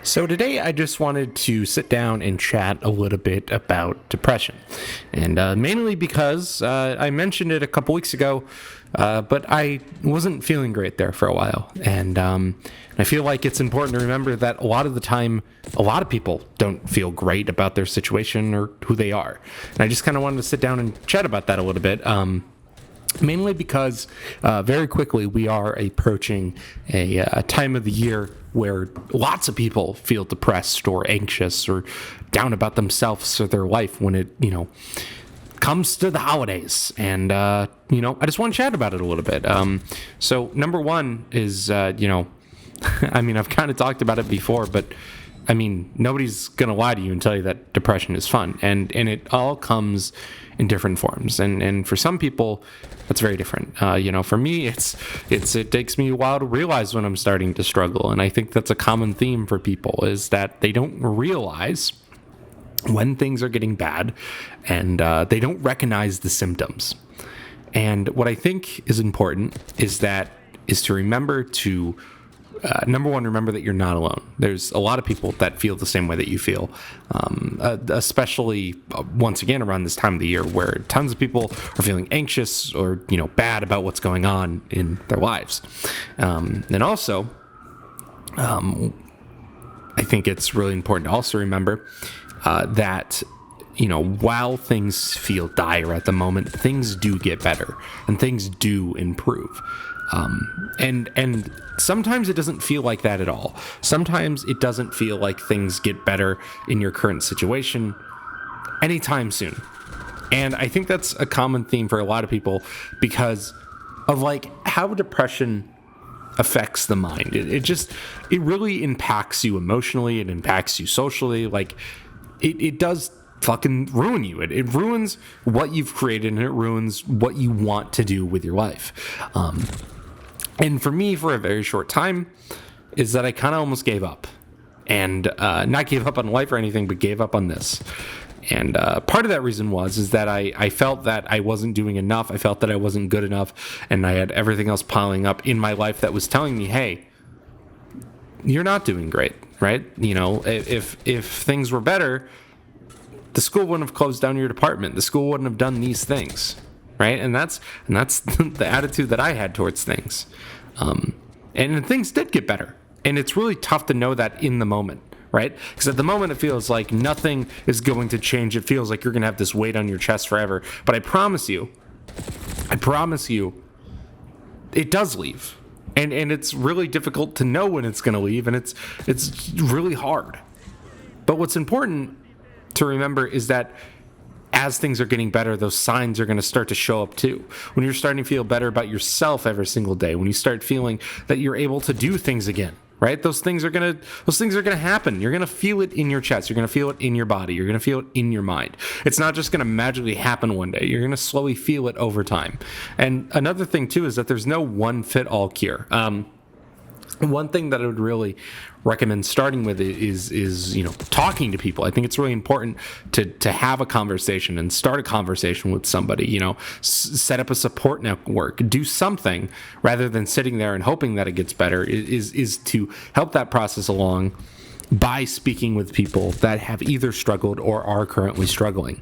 So today I just wanted to sit down and chat a little bit about depression. And mainly because I mentioned it a couple weeks ago, but I wasn't feeling great there for a while. And I feel like it's important to remember that a lot of the time, a lot of people don't feel great about their situation or who they are. And I just kind of wanted to sit down and chat about that a little bit. Mainly because very quickly we are approaching a time of the year where lots of people feel depressed or anxious or down about themselves or their life when it, comes to the holidays. And, I just want to chat about it a little bit. So number one is, I've kind of talked about it before, but nobody's going to lie to you and tell you that depression is fun. And it all comes in different forms. And for some people, that's very different. For me, it takes me a while to realize when I'm starting to struggle. And I think that's a common theme for people is that they don't realize when things are getting bad and they don't recognize the symptoms. And what I think is important is to remember to number one, remember that you're not alone. There's a lot of people that feel the same way that you feel, especially once again around this time of the year where tons of people are feeling anxious or bad about what's going on in their lives. And also, I think it's really important to also remember that while things feel dire at the moment, things do get better and things do improve. And sometimes it doesn't feel like that at all. Sometimes it doesn't feel like things get better in your current situation anytime soon. And I think that's a common theme for a lot of people because of how depression affects the mind. It really impacts you emotionally. It impacts you socially. It does fucking ruin you. It ruins what you've created and it ruins what you want to do with your life. And for me, for a very short time, is that I kind of almost gave up. And not gave up on life or anything, but gave up on this. And part of that reason is that I felt that I wasn't doing enough. I felt that I wasn't good enough. And I had everything else piling up in my life that was telling me, hey, you're not doing great, right? If things were better, the school wouldn't have closed down your department. The school wouldn't have done these things. Right. And that's the attitude that I had towards things. And things did get better. And it's really tough to know that in the moment. Right. Because at the moment, it feels like nothing is going to change. It feels like you're going to have this weight on your chest forever. But I promise you, it does leave. And it's really difficult to know when it's going to leave. And it's really hard. But what's important to remember is that as things are getting better, those signs are going to start to show up too. When you're starting to feel better about yourself every single day, when you start feeling that you're able to do things again, right? Those things are going to happen. You're going to feel it in your chest. You're going to feel it in your body. You're going to feel it in your mind. It's not just going to magically happen one day. You're going to slowly feel it over time. And another thing too is that there's no one fit all cure. One thing that I would really recommend starting with is talking to people. I think it's really important to have a conversation and start a conversation with somebody. Set up a support network. Do something rather than sitting there and hoping that it gets better. Is to help that process along by speaking with people that have either struggled or are currently struggling.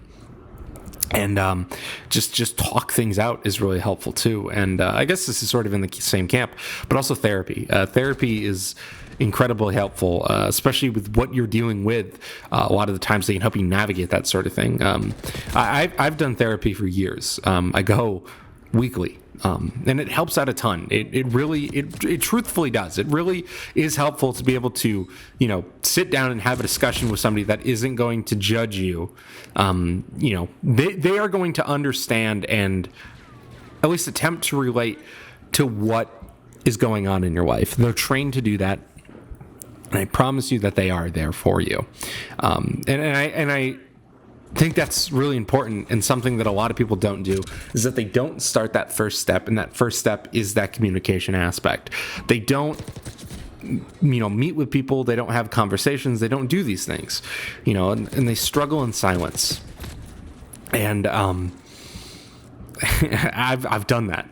And just talk things out is really helpful too. And I guess this is sort of in the same camp, but also therapy. Therapy is incredibly helpful, especially with what you're dealing with. A lot of the times they can help you navigate that sort of thing. I've done therapy for years. I go weekly. And it helps out a ton. It truthfully does. It really is helpful to be able to, sit down and have a discussion with somebody that isn't going to judge you. They are going to understand and at least attempt to relate to what is going on in your life. They're trained to do that. And I promise you that they are there for you. And I think that's really important, and something that a lot of people don't do is that they don't start that first step, and that first step is that communication aspect. They don't meet with people, they don't have conversations, they don't do these things, and they struggle in silence. And I've done that.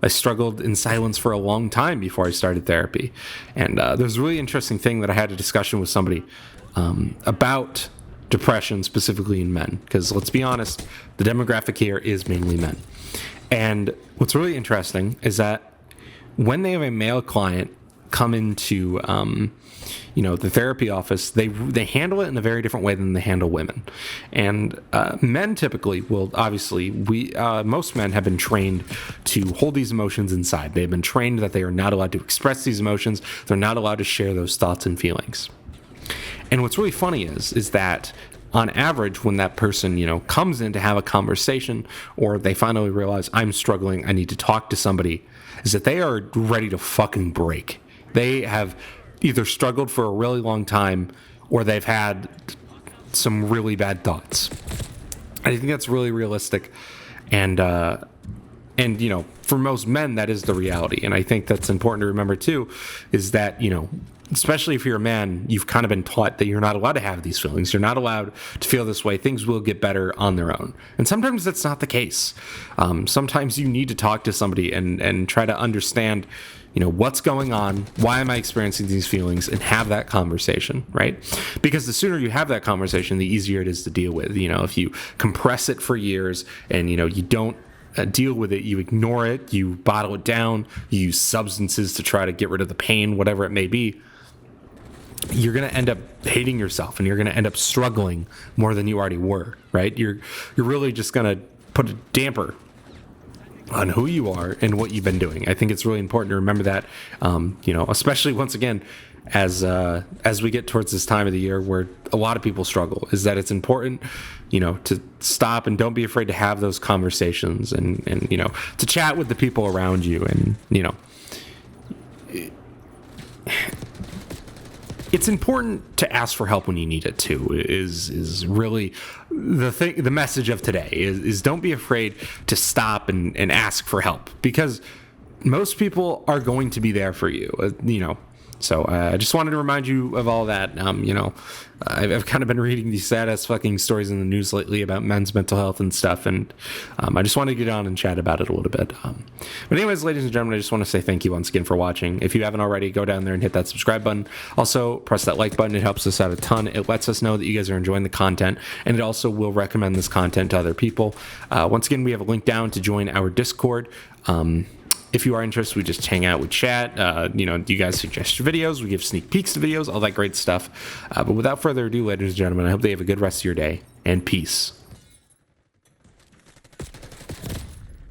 I struggled in silence for a long time before I started therapy. And there's a really interesting thing that I had a discussion with somebody about depression, specifically in men. Because let's be honest, the demographic here is mainly men. And what's really interesting is that when they have a male client come into the therapy office, they handle it in a very different way than they handle women. And men typically will, obviously, most men have been trained to hold these emotions inside. They've been trained that they are not allowed to express these emotions. They're not allowed to share those thoughts and feelings. And what's really funny is that on average, when that person, comes in to have a conversation, or they finally realize, I'm struggling, I need to talk to somebody, is that they are ready to fucking break. They have either struggled for a really long time, or they've had some really bad thoughts. I think that's really realistic, and for most men, that is the reality. And I think that's important to remember too, is that especially if you're a man, you've kind of been taught that you're not allowed to have these feelings. You're not allowed to feel this way. Things will get better on their own. And sometimes that's not the case. Sometimes you need to talk to somebody and try to understand, what's going on, why am I experiencing these feelings, and have that conversation, right? Because the sooner you have that conversation, the easier it is to deal with. If you compress it for years and, you don't deal with it, you ignore it, you bottle it down, you use substances to try to get rid of the pain, whatever it may be, you're going to end up hating yourself, and you're going to end up struggling more than you already were, right? You're really just going to put a damper on who you are and what you've been doing. I think it's really important to remember that, especially once again, as we get towards this time of the year where a lot of people struggle, is that it's important, to stop and don't be afraid to have those conversations and to chat with the people around you. And, it's important to ask for help when you need it too, is really the message of today is don't be afraid to stop and ask for help, because most people are going to be there for you, So I just wanted to remind you of all that. I've kind of been reading these sad-ass fucking stories in the news lately about men's mental health and stuff, and I just wanted to get on and chat about it a little bit. But anyways, ladies and gentlemen, I just want to say thank you once again for watching. If you haven't already, go down there and hit that subscribe button. Also, press that like button. It helps us out a ton. It lets us know that you guys are enjoying the content, and it also will recommend this content to other people. Once again, we have a link down to join our Discord. If you are interested, we just hang out, we chat. You guys suggest your videos. We give sneak peeks to videos, all that great stuff. But without further ado, ladies and gentlemen, I hope they have a good rest of your day, and peace.